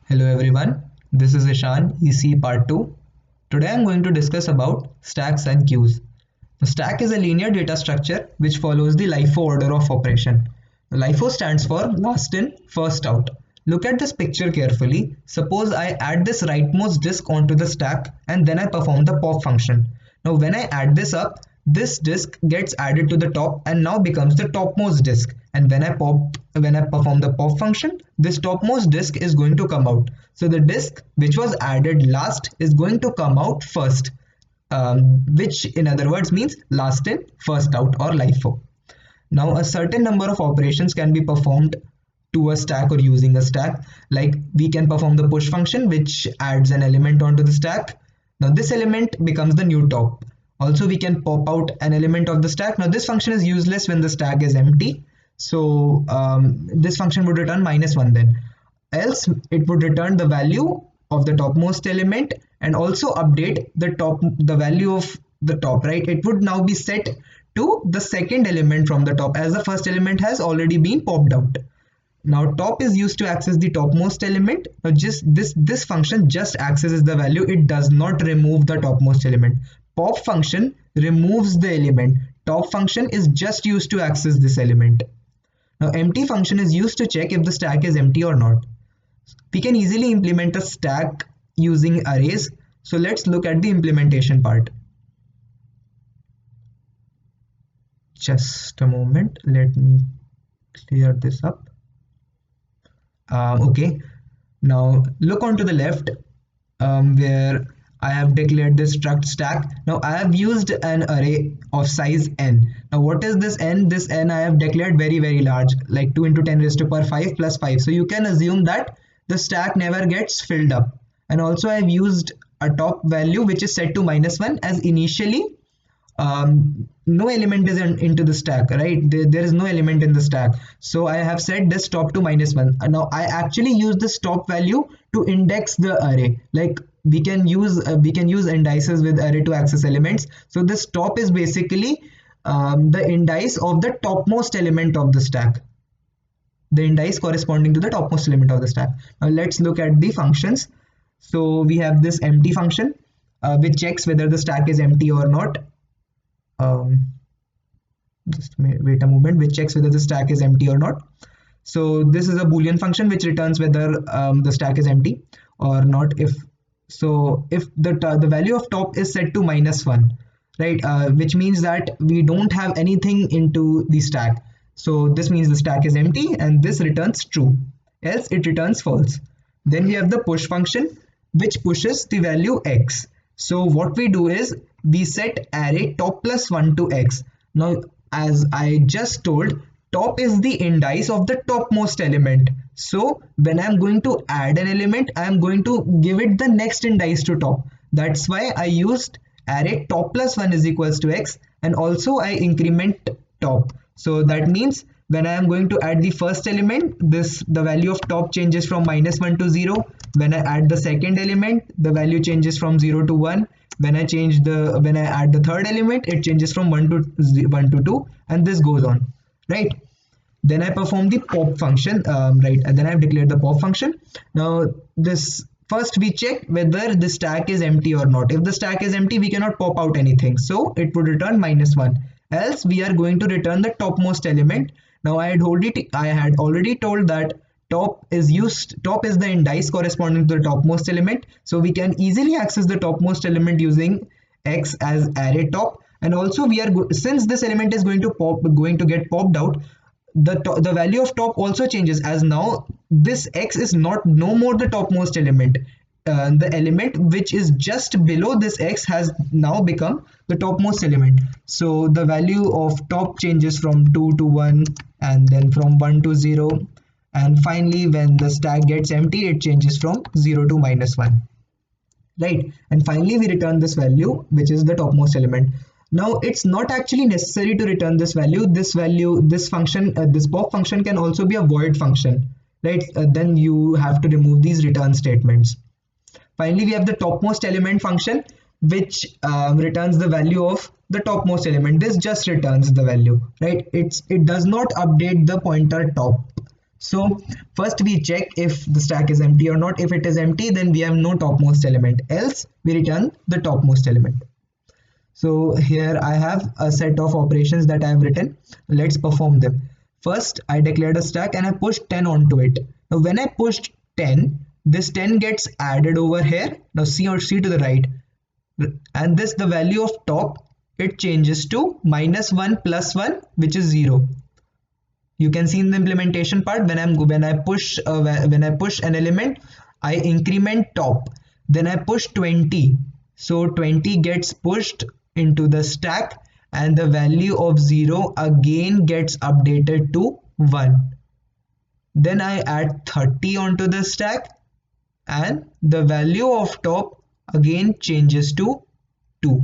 Hello everyone, this is Eshaan, EC Part 2. Today I'm going to discuss about stacks and queues. The stack is a linear data structure which follows the LIFO order of operation. The LIFO stands for last in, first out. Look at this picture carefully. Suppose I add this rightmost disk onto the stack and then I perform the pop function. Now when I add this up, this disk gets added to the top and now becomes the topmost disk. And when I perform the pop function, this topmost disk is going to come out. So the disk which was added last is going to come out first, which in other words means last in, first out, or LIFO. Now a certain number of operations can be performed to a stack or using a stack. Like we can perform the push function which adds an element onto the stack. Now this element becomes the new top. Also we can pop out an element of the stack. Now this function is useless when the stack is empty. So this function would return -1 then. Else it would return the value of the topmost element and also update the value of the top, right? It would now be set to the second element from the top as the first element has already been popped out. Now top is used to access the topmost element. Now just this function just accesses the value. It does not remove the topmost element. Pop function removes the element. Top function is just used to access this element. Now empty function is used to check if the stack is empty or not. We can easily implement a stack using arrays. So let's look at the implementation part. Just a moment, let me clear this up. Okay, now look onto the left where I have declared this struct stack. Now I have used an array of size n. Now what is this n? This n I have declared very large, like 2 into 10 raised to power 5 plus 5. So you can assume that the stack never gets filled up. And also I have used a top value which is set to -1 as initially no element is into the stack, right? There is no element in the stack. So I have set this top to -1. Now I actually use this top value to index the array. Like we can use indices with array to access elements. So this top is basically the indice of the topmost element of the stack. The indice corresponding to the topmost element of the stack. Now let's look at the functions. So we have this empty function which checks whether the stack is empty or not. Just wait a moment, which checks whether the stack is empty or not. So this is a boolean function which returns whether the stack is empty or not. If the value of top is set to -1, right, which means that we don't have anything into the stack. So this means the stack is empty and this returns true, else it returns false. Then we have the push function which pushes the value x. So what we do is we set array top plus 1 to x. Now as I just told, top is the indice of the topmost element. So when I'm going to add an element, I'm going to give it the next indice to top. That's why I used array top plus 1 is equals to x, and also I increment top. So that means when I am going to add the first element, the value of top changes from -1 to 0. When I add the second element, the value changes from 0 to 1. When I add the third element, it changes from 1 to 2, and this goes on, right? Then I perform the pop function, right? And then I've declared the pop function. Now this first we check whether the stack is empty or not. If the stack is empty, we cannot pop out anything, so it would return -1. Else we are going to return the topmost element. Now I had already told that top is the indice corresponding to the topmost element. So we can easily access the topmost element using x as array top. And also since this element is going to get popped out, the value of top also changes, as now this x is no more the topmost element. The element which is just below this x has now become the topmost element. So the value of top changes from 2 to 1, and then from 1 to 0, and finally when the stack gets empty, it changes from 0 to -1, right? And finally we return this value which is the topmost element. Now it's not actually necessary to return this value. This function, this pop function can also be a void function, right? Then you have to remove these return statements. Finally, we have the topmost element function, which returns the value of the topmost element. This just returns the value, right? It does not update the pointer top. So first we check if the stack is empty or not. If it is empty, then we have no topmost element, else we return the topmost element. So here I have a set of operations that I have written. Let's perform them. First, I declared a stack and I pushed 10 onto it. Now when I pushed 10, this 10 gets added over here. Now see to the right. And this, the value of top, it changes to -1 plus 1, which is 0. You can see in the implementation part, when I push an element, I increment top, then I push 20, so 20 gets pushed into the stack and the value of 0 again gets updated to 1. Then I add 30 onto the stack and the value of top again changes to 2.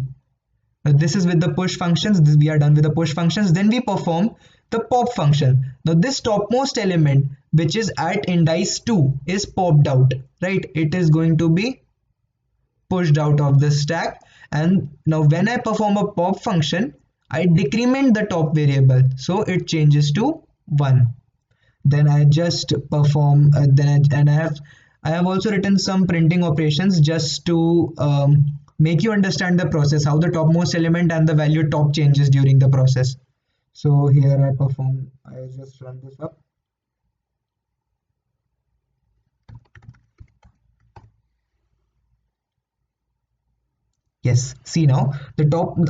Now this is with the push functions. We are done with the push functions. Then we perform the pop function. Now this topmost element, which is at indice 2, is popped out, right? It is going to be pushed out of the stack. And now when I perform a pop function, I decrement the top variable, so it changes to 1. Then I just perform I have also written some printing operations just to make you understand the process, how the topmost element and the value top changes during the process. So here I just run this up. Yes, see now,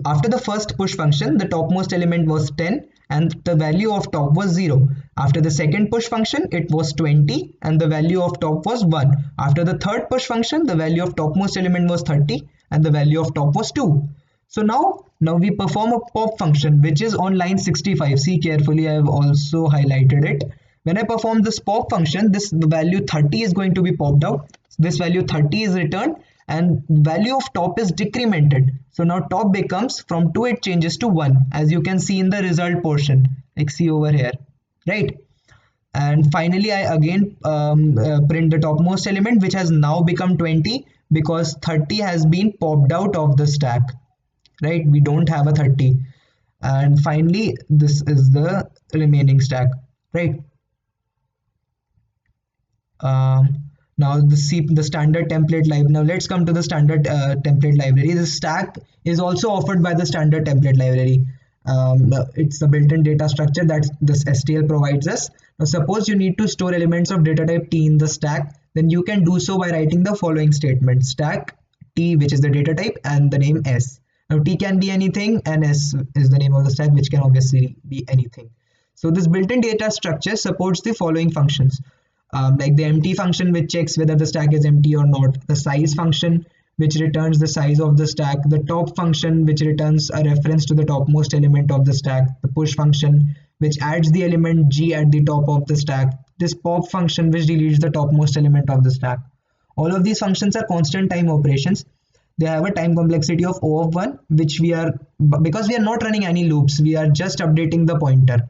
after the first push function, the topmost element was 10 and the value of top was 0. After the second push function, it was 20 and the value of top was 1. After the third push function, the value of topmost element was 30 and the value of top was 2. So now we perform a pop function, which is on line 65. See carefully, I have also highlighted it. When I perform this pop function, this value 30 is going to be popped out. This value 30 is returned and value of top is decremented. So now top becomes, from 2 it changes to 1, as you can see in the result portion, like see over here, right? And finally I again print the topmost element, which has now become 20 because 30 has been popped out of the stack, right? We don't have a 30. And finally this is the remaining stack, right? Now the standard template library. Now let's come to the standard template library. The stack is also offered by the standard template library. It's the built-in data structure that this STL provides us. Now suppose you need to store elements of data type T in the stack, then you can do so by writing the following statement: stack T, which is the data type, and the name S. Now T can be anything and S is the name of the stack, which can obviously be anything. So this built-in data structure supports the following functions. Like the empty function, which checks whether the stack is empty or not, the size function, which returns the size of the stack, the top function, which returns a reference to the topmost element of the stack, the push function, which adds the element G at the top of the stack, this pop function, which deletes the topmost element of the stack. All of these functions are constant time operations. They have a time complexity of O of 1, which because we are not running any loops, we are just updating the pointer.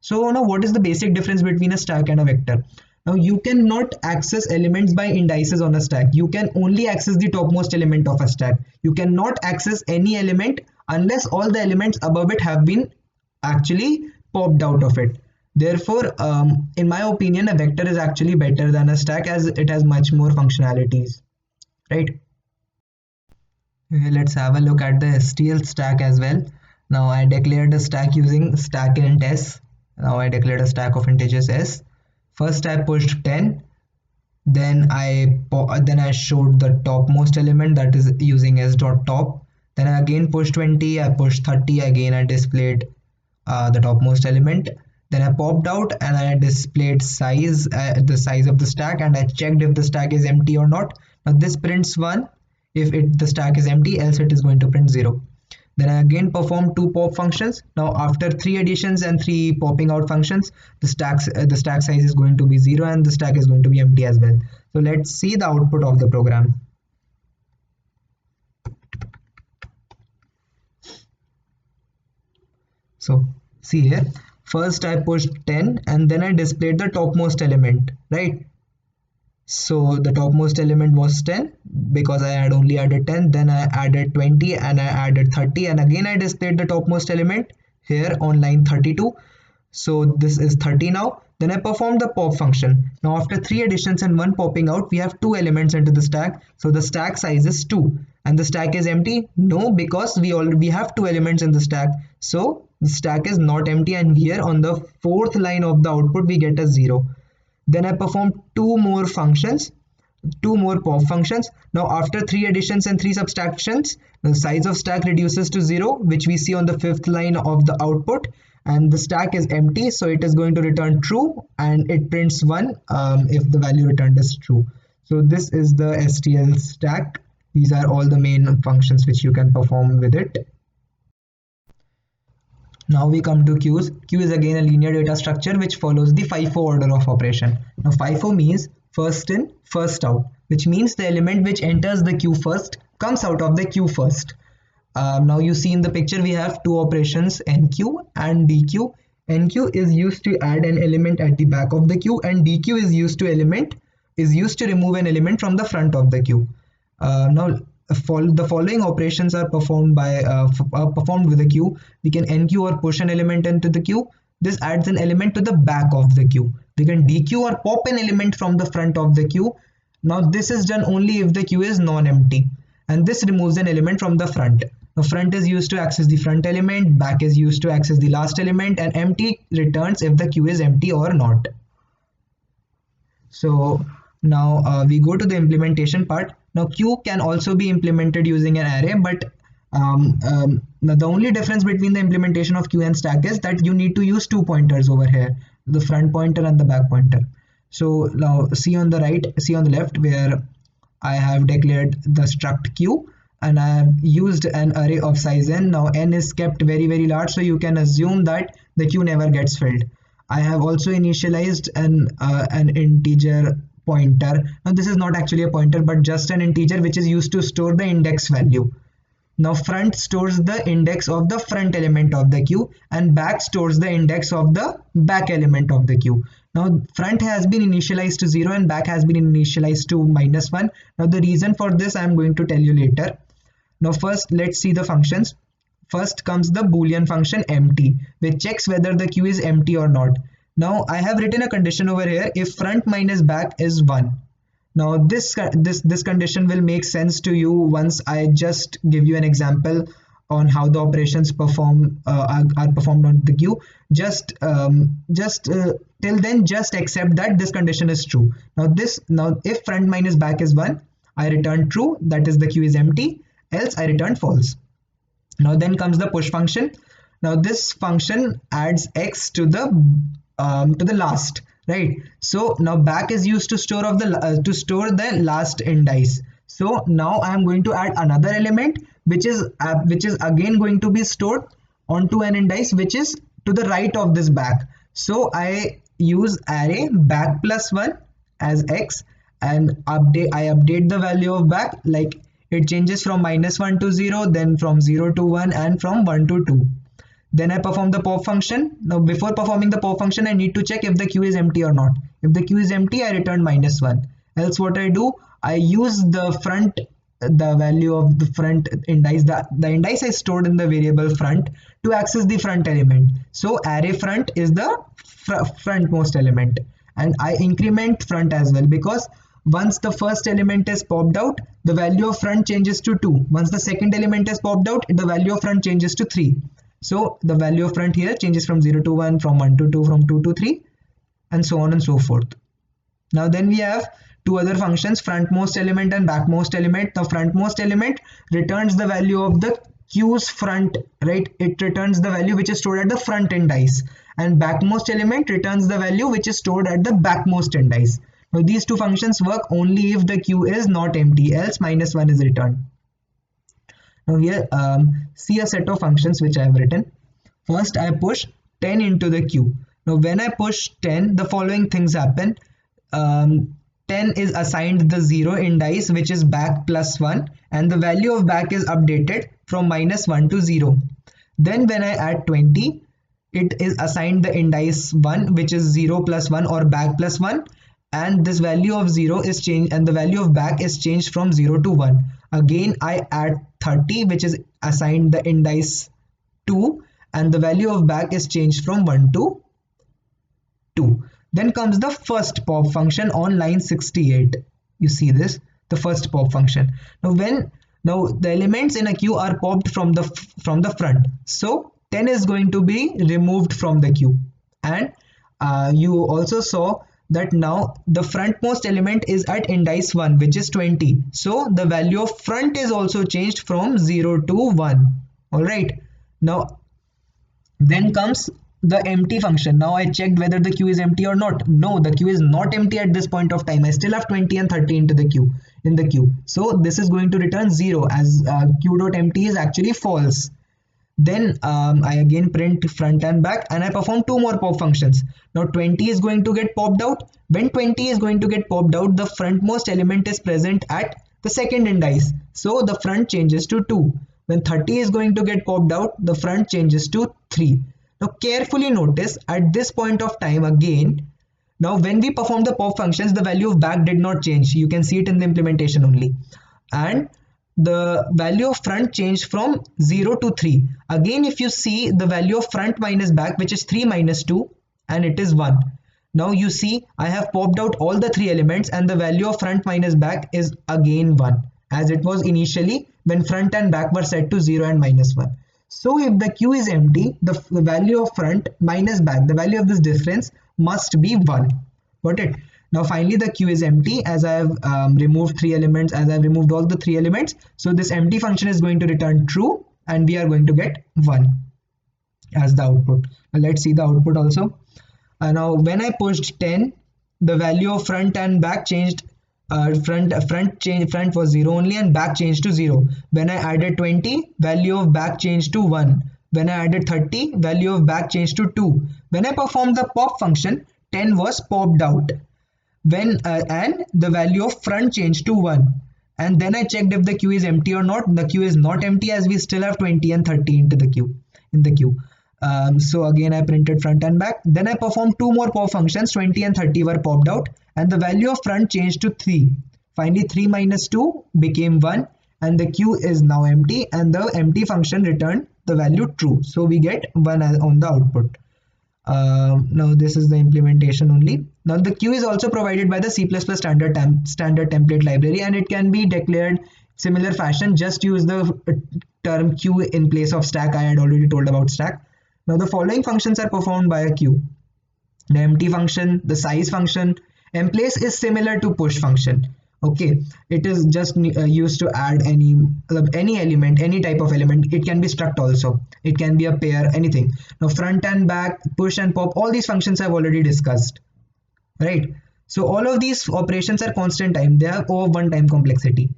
So now what is the basic difference between a stack and a vector? Now you cannot access elements by indices on a stack. You can only access the topmost element of a stack. You cannot access any element unless all the elements above it have been actually popped out of it. Therefore, in my opinion, a vector is actually better than a stack as it has much more functionalities, right? Okay, let's have a look at the STL stack as well. Now I declared a stack using stack int s. Now I declared a stack of integers s. First I pushed 10, then I showed the topmost element, that is using s.top. Then I again pushed 20, I pushed 30, again I displayed the topmost element. Then I popped out and I displayed the size of the stack, and I checked if the stack is empty or not. Now this prints 1 if the stack is empty, else it is going to print 0. Then I again perform 2 pop functions. Now after 3 additions and 3 popping out functions, the stack size is going to be 0 and the stack is going to be empty as well. So let's see the output of the program. So see here, first I pushed 10 and then I displayed the topmost element, right? So the topmost element was 10 because I had only added 10. Then I added 20 and I added 30, and again I displayed the topmost element here on line 32. So this is 30 now. Then I perform the pop function. Now after 3 additions and 1 popping out, we have 2 elements into the stack. So the stack size is 2. And the stack is empty? No, because we have 2 elements in the stack. So the stack is not empty, and here on the 4th line of the output we get a 0. Then I perform 2 more functions, 2 more pop functions. Now after 3 additions and 3 subtractions, the size of stack reduces to 0, which we see on the 5th line of the output, and the stack is empty, so it is going to return true, and it prints 1 if the value returned is true. So this is the STL stack. These are all the main functions which you can perform with it. Now we come to queues. Queue is again a linear data structure which follows the FIFO order of operation. Now FIFO means first in, first out, which means the element which enters the queue first comes out of the queue first. Now you see in the picture we have 2 operations, NQ and DQ. NQ is used to add an element at the back of the queue, and DQ is used to remove an element from the front of the queue. Now the following operations are performed with the queue. We can NQ or push an element into the queue. This adds an element to the back of the queue. We can DQ or pop an element from the front of the queue. Now this is done only if the queue is non-empty, and this removes an element from the front. The front is used to access the front element, back is used to access the last element, and empty returns if the queue is empty or not. So now we go to the implementation part. Now queue can also be implemented using an array, but the only difference between the implementation of queue and stack is that you need to use 2 pointers over here, the front pointer and the back pointer. So now see on the left where I have declared the struct queue, and I have used an array of size n. Now n is kept very large, so you can assume that the queue never gets filled. I have also initialized an integer pointer. Now this is not actually a pointer, but just an integer which is used to store the index value. Now front stores the index of the front element of the queue, and back stores the index of the back element of the queue. Now front has been initialized to 0 and back has been initialized to -1. Now the reason for this I am going to tell you later. Now first let's see the functions. First comes the boolean function empty, which checks whether the queue is empty or not. Now I have written a condition over here: if front minus back is 1. Now this condition will make sense to you once I just give you an example on how the operations are performed on the queue. Till then, just accept that this condition is true. Now if front minus back is 1, I return true, that is the queue is empty, else I return false. Now then comes the push function. Now this function adds x to the last, right? So now back is used to store the last indice. So now I am going to add another element which is again going to be stored onto an indice which is to the right of this back. So I use array back plus 1 as x, and I update the value of back, like it changes from -1 to 0, then from 0 to 1, and from 1 to 2. Then I perform the pop function. Now before performing the pop function, I need to check if the queue is empty or not. If the queue is empty, I return -1. Else what I do, I use the value of the front indice, the indice I stored in the variable front, to access the front element. So array front is the frontmost element, and I increment front as well, because once the first element is popped out, the value of front changes to 2. Once the second element is popped out, the value of front changes to 3. So the value of front here changes from 0 to 1, from 1 to 2, from 2 to 3, and so on and so forth. Now then we have 2 other functions, frontmost element and backmost element. The frontmost element returns the value of the queue's front, right? It returns the value which is stored at the front indice, and backmost element returns the value which is stored at the backmost indice. Now these 2 functions work only if the queue is not empty, else -1 is returned. Now here see a set of functions which I have written. First I push 10 into the queue. Now when I push 10, the following things happen. 10 is assigned the 0 indice, which is back plus 1, and the value of back is updated from -1 to 0. Then when I add 20, it is assigned the indice 1, which is 0 plus 1 or back plus 1, and this value of 0 is changed, and the value of back is changed from 0 to 1. Again I add 30, which is assigned the indice 2, and the value of back is changed from 1 to 2. Then comes the first pop function on line 68. You see this, the first pop function. Now the elements in a queue are popped from the front. So 10 is going to be removed from the queue. And you also saw that now the frontmost element is at indice 1, which is 20. So the value of front is also changed from 0 to 1. Alright. Now then comes the empty function. Now I checked whether the queue is empty or not. No, the queue is not empty at this point of time. I still have 20 and 30 into the queue in the queue. So this is going to return 0 as queue.empty is actually false. Then I again print front and back and I perform two more pop functions. Now 20 is going to get popped out. When 20 is going to get popped out, the frontmost element is present at the second indice. So the front changes to 2. When 30 is going to get popped out, the front changes to 3. Now carefully notice at this point of time again, now when we perform the pop functions, the value of back did not change. You can see it in the implementation only. And the value of front changed from 0 to 3. Again, if you see the value of front minus back, which is 3 minus 2, and it is 1. Now you see I have popped out all the 3 elements and the value of front minus back is again 1, as it was initially when front and back were set to 0 and minus 1. So if the queue is empty, the value of front minus back, the value of this difference must be 1. Got it? Now finally the queue is empty as I have removed 3 elements, as I have removed all the 3 elements. So this empty function is going to return true and we are going to get 1 as the output. Now let's see the output also. Now when I pushed 10, the value of front and back changed. Front was 0 only and back changed to 0. When I added 20, value of back changed to 1. When I added 30, value of back changed to 2. When I performed the pop function, 10 was popped out. And the value of front changed to 1. And then I checked if the queue is empty or not. The queue is not empty as we still have 20 and 30 into the queue in the queue. So again I printed front and back. Then I performed two more pop functions. 20 and 30 were popped out and the value of front changed to 3. Finally 3 minus 2 became 1 and the queue is now empty and the empty function returned the value true. So we get 1 on the output. Now this is the implementation only. Now the queue is also provided by the C++ standard template library and it can be declared similar fashion. Just use the term queue in place of stack. I had already told about stack. Now the following functions are performed by a queue. The empty function, the size function. Emplace is similar to push function. Okay, it is just used to add any element, any type of element. It can be struct also. It can be a pair, anything. Now front and back, push and pop, all these functions I've already discussed. Right. So all of these operations are constant time. They have over one time complexity.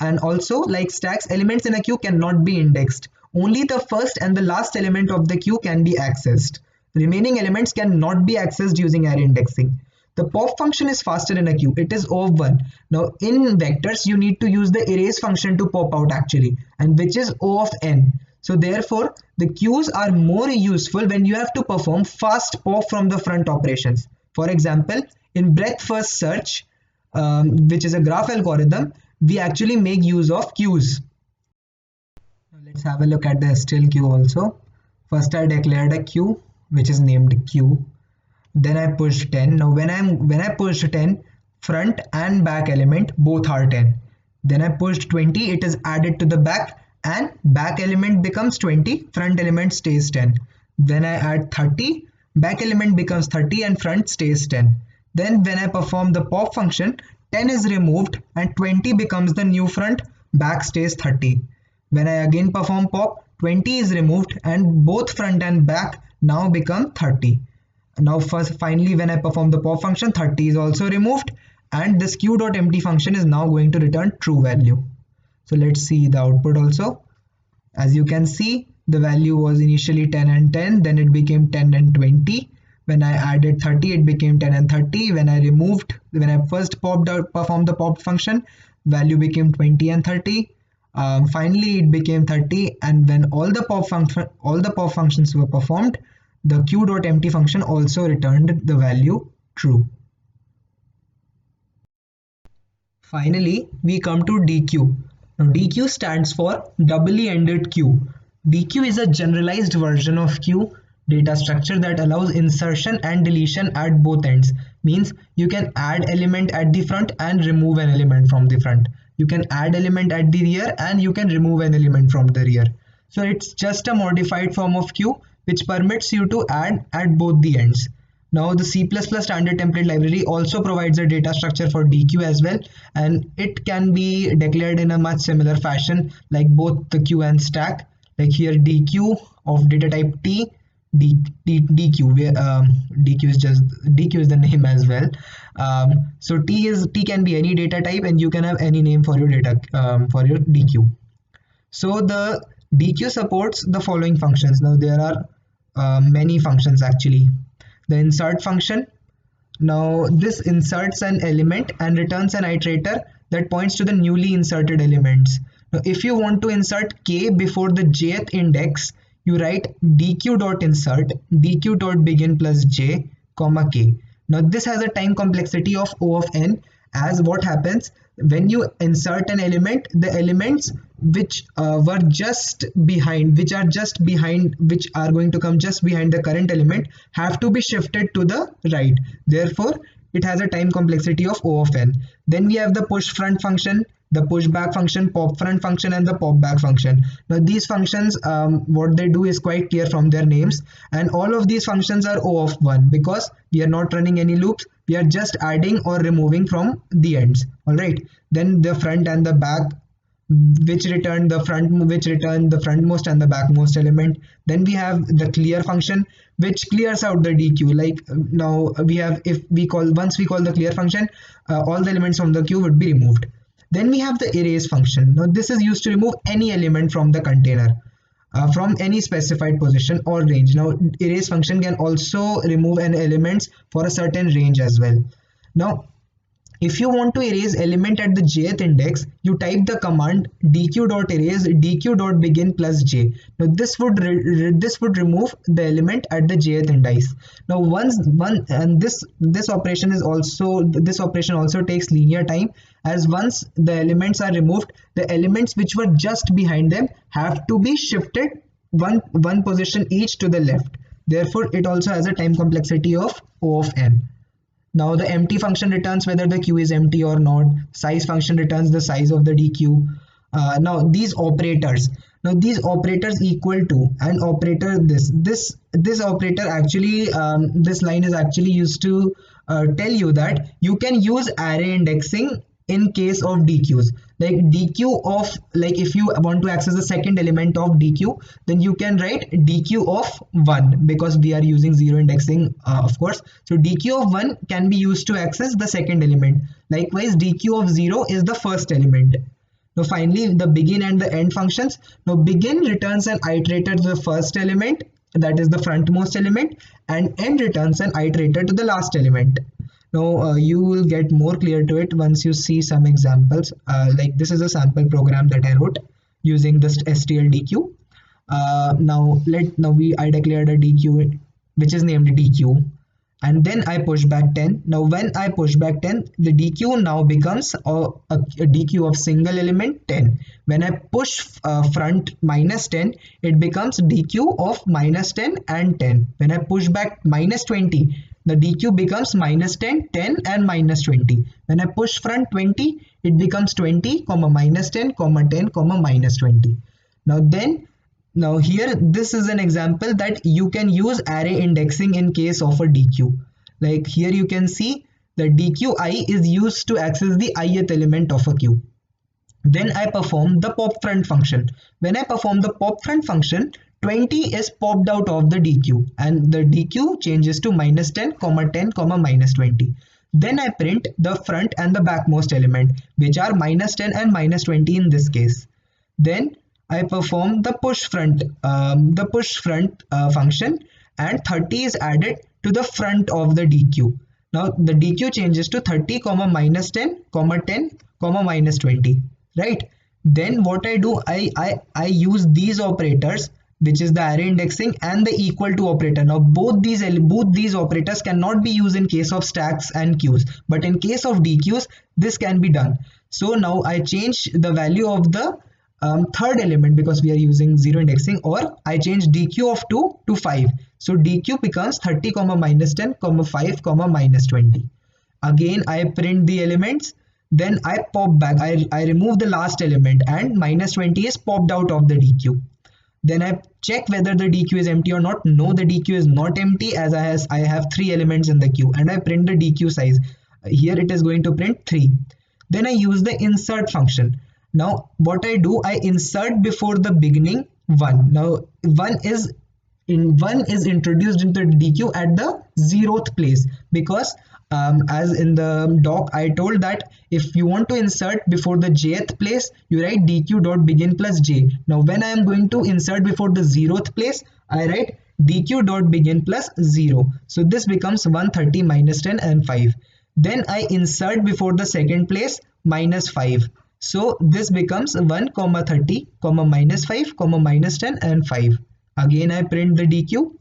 And also like stacks, elements in a queue cannot be indexed. Only the first and the last element of the queue can be accessed. The remaining elements cannot be accessed using array indexing. The pop function is faster in a queue. It is O(1). Now in vectors, you need to use the erase function to pop out actually, and which is O(n). So therefore, the queues are more useful when you have to perform fast pop from the front operations. For example, in breadth first search, which is a graph algorithm, we actually make use of queues. Now let's have a look at the still queue also. First I declared a queue which is named queue. Then I pushed 10. Now when I pushed 10, front and back element both are 10. Then I pushed 20, it is added to the back and back element becomes 20, front element stays 10. Then I add 30, back element becomes 30 and front stays 10. Then when I perform the pop function, 10 is removed and 20 becomes the new front, back stays 30. When I again perform pop, 20 is removed and both front and back now become 30. Now finally when I perform the pop function, 30 is also removed and this queue.empty function is now going to return true value. So let's see the output also. As you can see, the value was initially 10 and 10, then it became 10 and 20. When I added 30, it became 10 and 30. When I first performed the pop function, value became 20 and 30. Finally, it became 30, and when all the pop functions were performed, the queue.empty function also returned the value true. Finally, we come to Deque. Now, Deque stands for doubly ended queue. Deque is a generalized version of queue. data structure that allows insertion and deletion at both ends. Means you can add element at the front and remove an element from the front. You can add element at the rear and you can remove an element from the rear. So it's just a modified form of queue which permits you to add at both the ends. Now the C++ standard template library also provides a data structure for DQ as well, and it can be declared in a much similar fashion like both the queue and stack. Like here DQ of data type T, DQ, where DQ is the name as well. So T can be any data type, and you can have any name for your data for your DQ. So the DQ supports the following functions. Now there are many functions actually. The insert function. Now this inserts an element and returns an iterator that points to the newly inserted elements. Now if you want to insert k before the jth index, you write dq.insert dq.begin plus j comma k. Now this has a time complexity of O of n, as what happens when you insert an element, the elements which were just behind, which are going to come just behind the current element, have to be shifted to the right. Therefore it has a time complexity of O of n. Then we have the push front function, the push back function, pop front function, and the pop back function. Now these functions, what they do is quite clear from their names, and all of these functions are O of 1 because we are not running any loops, we are just adding or removing from the ends. All right, then the front and the back, which return the frontmost and the backmost element. Then we have the clear function which clears out the DQ. Like now we have, once we call the clear function, all the elements from the queue would be removed. Then we have the erase function. Now this is used to remove any element from the container from any specified position or range. Now erase function can also remove an elements for a certain range as well. Now if you want to erase element at the jth index, you type the command dq.erase dq.begin plus j. Now this would remove the element at the jth index. Now this operation also takes linear time, as once the elements are removed, the elements which were just behind them have to be shifted one position each to the left. Therefore it also has a time complexity of O of n. Now the empty function returns whether the queue is empty or not. Size function returns the size of the DQ. Now these operators equal to an operator, this operator actually, this line is actually used to tell you that you can use array indexing in case of DQs. Like DQ of, like if you want to access the second element of DQ, then you can write DQ of 1 because we are using zero indexing, of course. So DQ of 1 can be used to access the second element. Likewise DQ of 0 is the first element. Now finally the begin and the end functions. Now begin returns an iterator to the first element, that is the frontmost element, and end returns an iterator to the last element. Now you will get more clear to it once you see some examples. Like this is a sample program that I wrote using this STLDQ. I declared a DQ which is named DQ, and then I push back 10. Now when I push back 10, the DQ now becomes a DQ of single element 10. When I push front minus 10, it becomes DQ of minus 10 and 10. When I push back minus 20, the DQ becomes minus 10, 10 and minus 20. When I push front 20, it becomes 20, minus 10, 10, minus 20. Now here, this is an example that you can use array indexing in case of a DQ. Like here you can see the DQi is used to access the ith element of a queue. Then I perform the pop front function. When I perform the pop front function, 20 is popped out of the DQ and the DQ changes to minus 10, 10, minus 20. Then I print the front and the backmost element, which are minus 10 and minus 20 in this case. Then I perform the push front function, and 30 is added to the front of the DQ. Now the DQ changes to 30, minus 10, 10, minus 20, right? Then what I do, I use these operators, which is the array indexing and the equal to operator. Now both these operators cannot be used in case of stacks and queues, but in case of DQs this can be done. So now I change the value of the third element because we are using zero indexing, or I change DQ of 2 to 5. So DQ becomes 30 comma minus 10 comma 5 comma minus 20. Again I print the elements, then I pop back, I remove the last element and minus 20 is popped out of the DQ. Then I check whether the DQ is empty or not. No, the DQ is not empty as I have 3 elements in the queue, and I print the DQ size. Here it is going to print 3. Then I use the insert function. Now what I do, I insert before the beginning 1. Now 1 is introduced into the DQ at the 0th place, because as in the doc I told that if you want to insert before the jth place, you write DQ dot begin plus j. Now when I am going to insert before the 0th place, I write DQ dot begin plus 0. So this becomes 130 minus 10 and 5. Then I insert before the second place minus 5. So this becomes 1 comma 30 comma minus 5 comma minus 10 and 5. Again I print the DQ.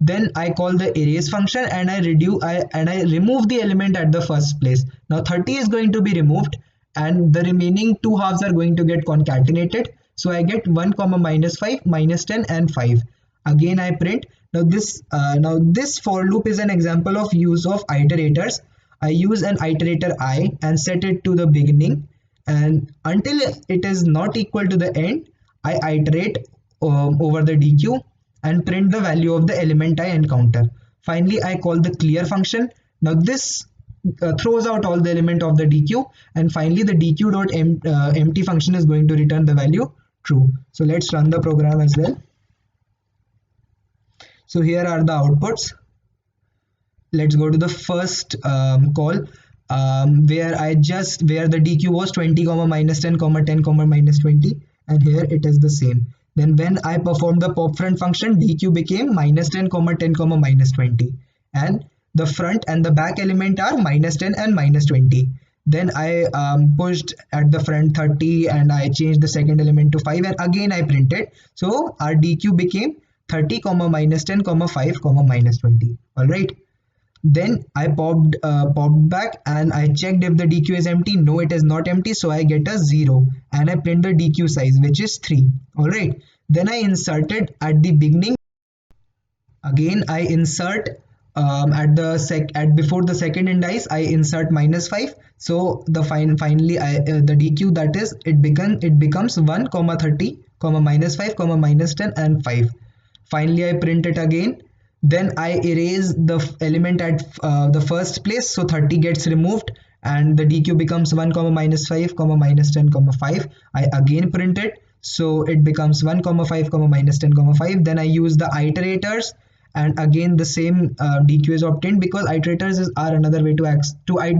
Then I call the erase function and I remove the element at the first place. Now 30 is going to be removed and the remaining two halves are going to get concatenated. So I get 1 comma minus 5 minus 10 and 5. Again I print. Now this for loop is an example of use of iterators. I use an iterator I and set it to the beginning, and until it is not equal to the end, I iterate over the DQ and print the value of the element I encounter. Finally, I call the clear function. Now this throws out all the element of the DQ, and finally the DQ.empty function is going to return the value true. So let's run the program as well. So here are the outputs. Let's go to the first call where the DQ was 20 comma minus 10 comma 10 comma minus 20, and here it is the same. Then when I performed the pop front function, DQ became minus 10 comma 10 comma minus 20, and the front and the back element are minus 10 and minus 20. Then I pushed at the front 30 and I changed the second element to 5, and again I printed. So our DQ became 30 comma minus 10 comma 5 comma minus 20. All right. Then I popped back and I checked if the DQ is empty. No, it is not empty, so I get a 0 and I print the DQ size, which is 3. Alright, then I inserted at the beginning. Again I insert before the second indice I insert minus 5. So the finally the DQ, that is, it becomes 1 comma 30 comma minus 5 comma minus 10 and 5. Finally I print it again. Then I erase the element at the first place, so 30 gets removed and the DQ becomes 1 comma minus 5 comma minus 10 comma 5. I again print it, so it becomes 1 comma 5 comma minus 10 comma 5. Then I use the iterators, and again the same DQ is obtained, because iterators are another way to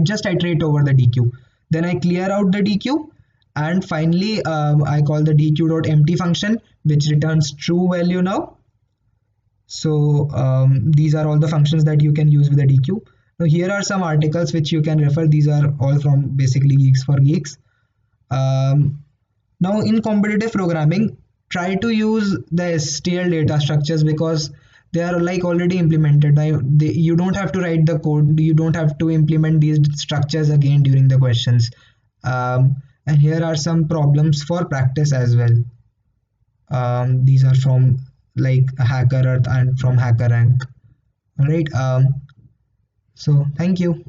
just iterate over the DQ. Then I clear out the DQ, and finally I call the DQ.empty function, which returns true value now. So these are all the functions that you can use with the DQ. Now here are some articles which you can refer. These are all from basically Geeks for Geeks. Now in competitive programming, try to use the STL data structures, because they are like already implemented. You don't have to write the code. You don't have to implement these structures again during the questions. And here are some problems for practice as well. These are from like Hacker Earth and from HackerRank. All right. So thank you.